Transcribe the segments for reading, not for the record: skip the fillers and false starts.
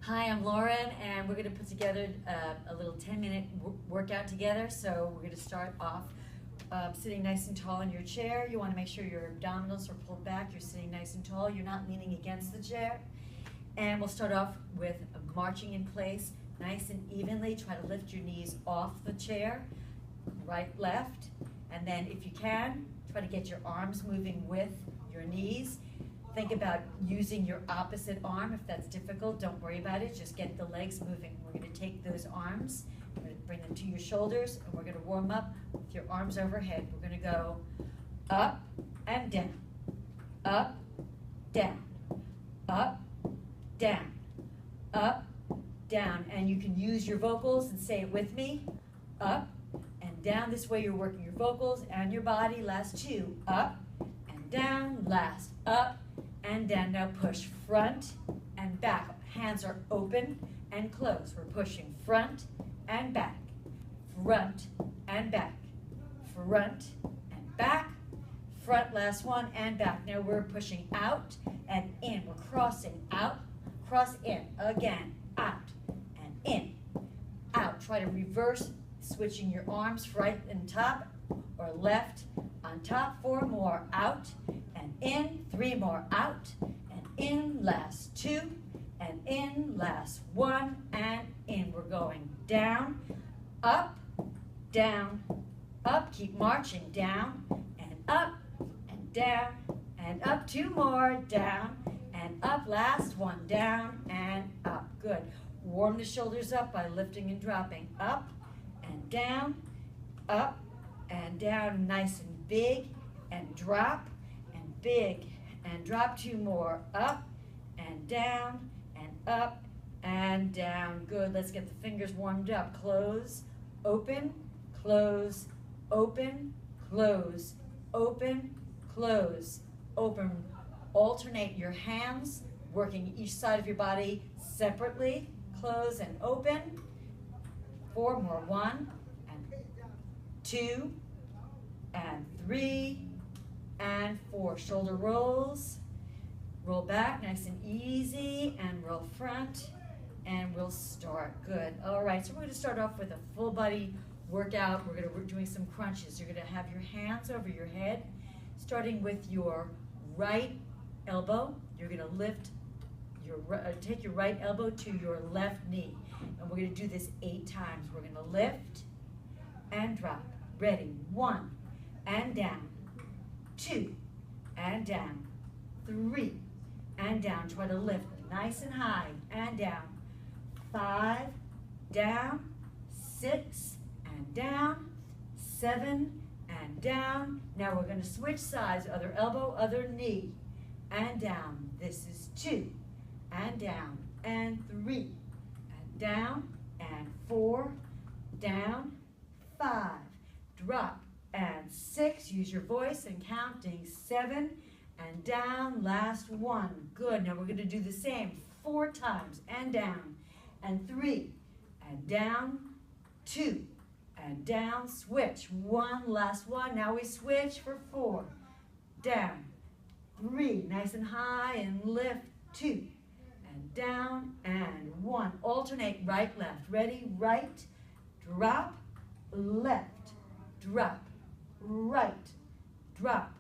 Hi, I'm Lauren, and we're going to put together a little 10-minute workout together. So we're going to start off sitting nice and tall in your chair. You want to make sure your abdominals are pulled back. You're sitting nice and tall. You're not leaning against the chair. And we'll start off with marching in place, nice and evenly. Try to lift your knees off the chair, right, left. And then if you can, try to get your arms moving with your knees. Think about using your opposite arm. If that's difficult, don't worry about it. Just get the legs moving. We're going to take those arms, we're going to bring them to your shoulders, and we're going to warm up with your arms overhead. We're going to go up and down, up, down, up, down, up, down. And you can use your vocals and say it with me. Up and down. This way you're working your vocals and your body. Last two. Up and down. Last. Up and down. Now push front and back. Hands are open and closed. We're pushing front and back, front and back, front and back, front, last one, and back. Now we're pushing out and in. We're crossing out, cross in, again, out and in, out. Try to reverse, switching your arms right and top or left on top. 4 more, out and in. 3 more, out and in. Last 2 and in. Last 1 and in. We're going down, up, down, up. Keep marching, down and up and down and up. 2 more, down and up. Last one, down and up. Good. Warm the shoulders up by lifting and dropping. Up and down, up and down. Nice and big, and drop and big and drop. 2 more, up and down and up and down. Good. Let's get the fingers warmed up. Close, open, close, open, close, open, close, open. Alternate your hands, working each side of your body separately. Close and open. 4 more. 1 and 2 and 3 and 4. Shoulder rolls. Roll back, nice and easy, and roll front, and we'll start. Good. All right, so we're going to start off with a full body workout. We're doing some crunches. You're going to have your hands over your head, starting with your right elbow. You're going to lift take your right elbow to your left knee, and we're going to do this 8 times. We're going to lift and drop. Ready? 1 and down, 2 and down, 3 and down. Try to lift nice and high and down. 5 down, 6 and down, 7 and down. Now we're going to switch sides. Other elbow, other knee, and down. This is 2 and down, and 3 and down, and 4 down, 5 drop, and 6. Use your voice and counting. 7 and down. Last 1. Good. Now we're going to do the same 4 times, and down, and 3 and down, 2 and down. Switch. 1. Last 1. Now we switch for 4 down, 3 nice and high, and lift. 2 and down, and 1. Alternate right, left. Ready? Right, drop, left, drop, right, drop,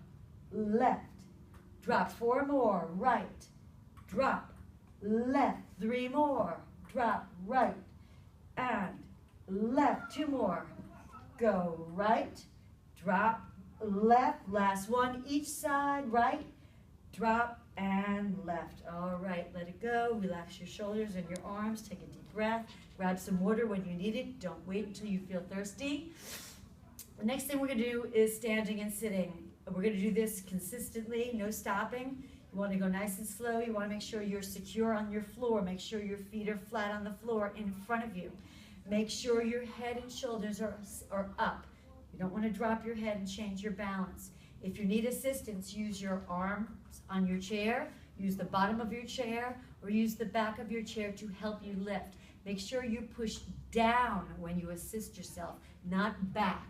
left, drop. 4 more, right, drop, left. 3 more, drop, right, and left. 2 more, go right, drop, left. Last 1, each side. Right, drop, and left. All right, let it go. Relax your shoulders and your arms. Take a deep breath. Grab some water when you need it. Don't wait until you feel thirsty. The next thing we're going to do is standing and sitting. We're going to do this consistently, no stopping. You want to go nice and slow. You want to make sure you're secure on your floor. Make sure your feet are flat on the floor in front of you. Make sure your head and shoulders are up. You don't want to drop your head and change your balance. If you need assistance, use your arms on your chair, use the bottom of your chair, or use the back of your chair to help you lift. Make sure you push down when you assist yourself, not back.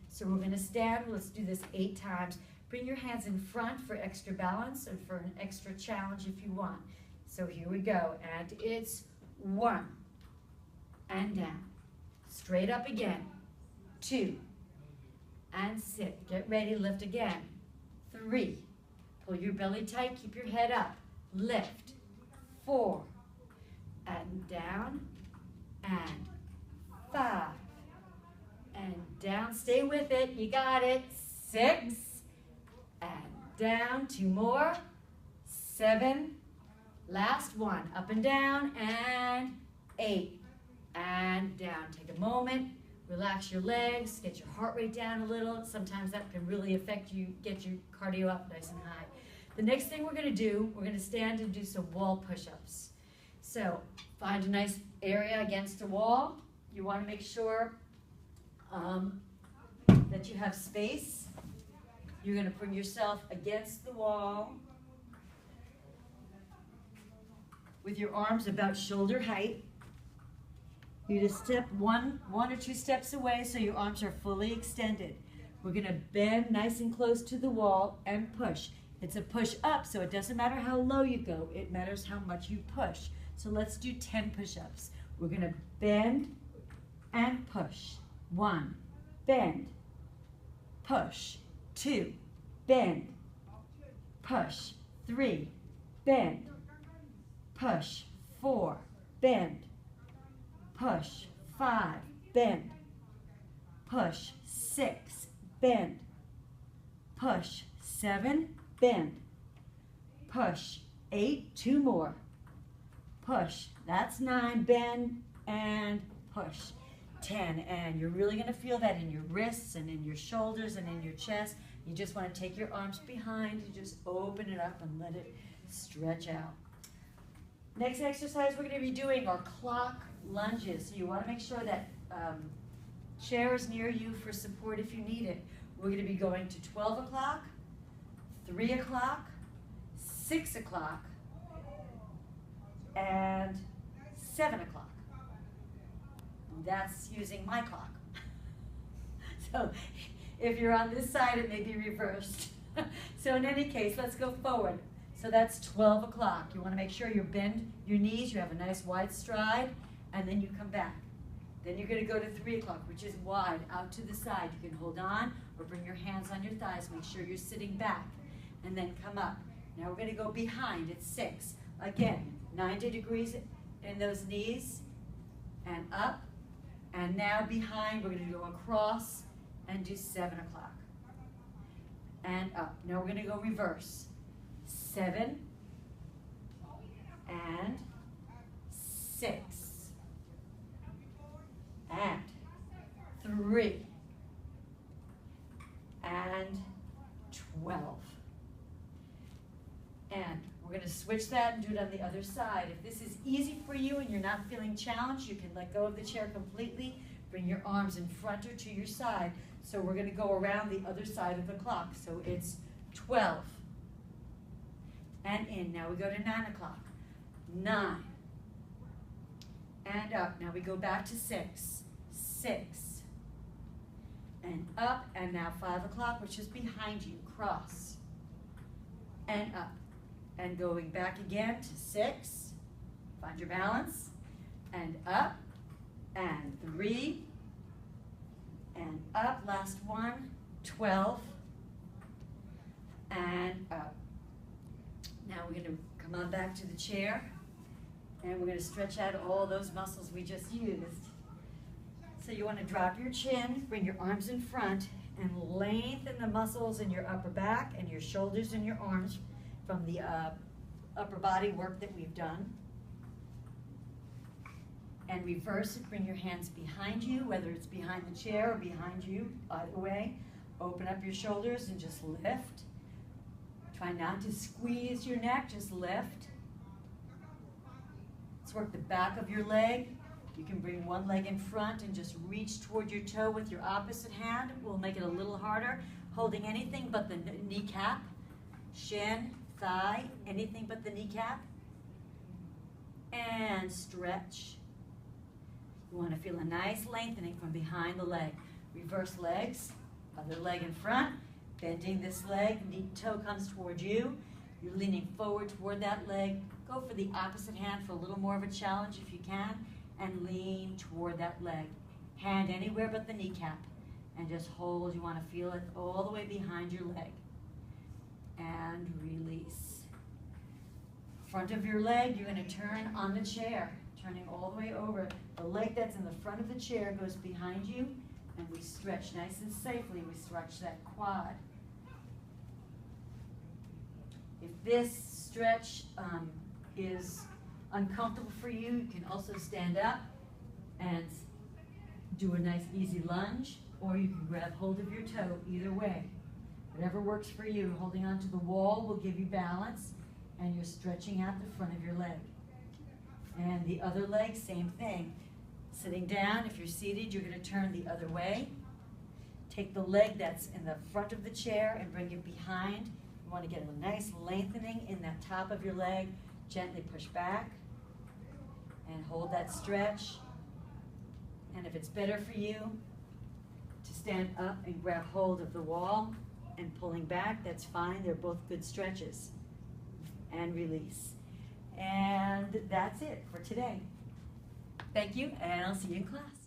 So we're going to stand. Let's do this 8 times. Bring your hands in front for extra balance and for an extra challenge if you want. So here we go. And it's 1, and down. Straight up again. 2, and sit. Get ready, lift again. 3, pull your belly tight, keep your head up. Lift. 4, and down, and 5, and down. Stay with it, you got it. 6, and down. 2 more. 7, last one. Up and down, and 8, and down. Take a moment, relax your legs, get your heart rate down a little. Sometimes that can really affect you, get your cardio up nice and high. The next thing we're going to do, we're going to stand and do some wall push-ups. So find a nice area against a wall. You want to make sure that you have space. You're going to bring yourself against the wall with your arms about shoulder height. You just step one or two steps away so your arms are fully extended. We're going to bend nice and close to the wall and push. It's a push up, so it doesn't matter how low you go. It matters how much you push. So let's do 10 push-ups. We're going to bend and push. 1, bend, push. 2, bend, push. 3, bend, push. 4, bend, push. 5, bend, push. 6, bend, push. 7, bend, push. 8, 2 more, push. That's 9, bend and push. 10, and you're really going to feel that in your wrists and in your shoulders and in your chest. You just want to take your arms behind and just open it up and let it stretch out. Next exercise we're going to be doing are clock lunges. So you want to make sure that chair is near you for support if you need it. We're going to be going to 12 o'clock, 3 o'clock, 6 o'clock, and 7 o'clock. That's using my clock. So if you're on this side, it may be reversed. So in any case, let's go forward. So that's 12 o'clock. You want to make sure you bend your knees, you have a nice wide stride, and then you come back. Then you're going to go to 3 o'clock, which is wide, out to the side. You can hold on or bring your hands on your thighs. Make sure you're sitting back, and then come up. Now we're going to go behind at 6. Again, 90 degrees in those knees, and up. And now behind, we're going to go across and do 7 o'clock. And up. Now we're going to go reverse. 7 and 6 and 3 and 12. And we're going to switch that and do it on the other side. If this is easy for you and you're not feeling challenged, you can let go of the chair completely. Bring your arms in front or to your side. So we're going to go around the other side of the clock. So it's 12. And in. Now we go to 9 o'clock. 9. And up. Now we go back to 6. 6. And up. And now 5 o'clock, which is behind you. Cross. And up. And going back again to 6. Find your balance. And up. And 3. And up. Last one. 12. And up. Now we're going to come on back to the chair, and we're going to stretch out all those muscles we just used. So you want to drop your chin, bring your arms in front, and lengthen the muscles in your upper back and your shoulders and your arms from the upper body work that we've done. And reverse it, bring your hands behind you, whether it's behind the chair or behind you, either way. Open up your shoulders and just lift. Try not to squeeze your neck, just lift. Let's work the back of your leg. You can bring one leg in front and just reach toward your toe with your opposite hand. We'll make it a little harder. Holding anything but the kneecap, shin, thigh, anything but the kneecap. And stretch. You want to feel a nice lengthening from behind the leg. Reverse legs, other leg in front. Bending this leg, toe comes toward you. You're leaning forward toward that leg. Go for the opposite hand for a little more of a challenge if you can, and lean toward that leg. Hand anywhere but the kneecap. And just hold. You want to feel it all the way behind your leg. And release. Front of your leg, you're going to turn on the chair, turning all the way over. The leg that's in the front of the chair goes behind you, and we stretch nice and safely. We stretch that quad. If this stretch is uncomfortable for you, you can also stand up and do a nice easy lunge, or you can grab hold of your toe, either way. Whatever works for you. Holding onto the wall will give you balance, and you're stretching out the front of your leg. And the other leg, same thing. Sitting down, if you're seated, you're going to turn the other way. Take the leg that's in the front of the chair and bring it behind. You want to get a nice lengthening in that top of your leg. Gently push back and hold that stretch. And if it's better for you to stand up and grab hold of the wall and pulling back, that's fine. They're both good stretches. And release. And that's it for today. Thank you, and I'll see you in class.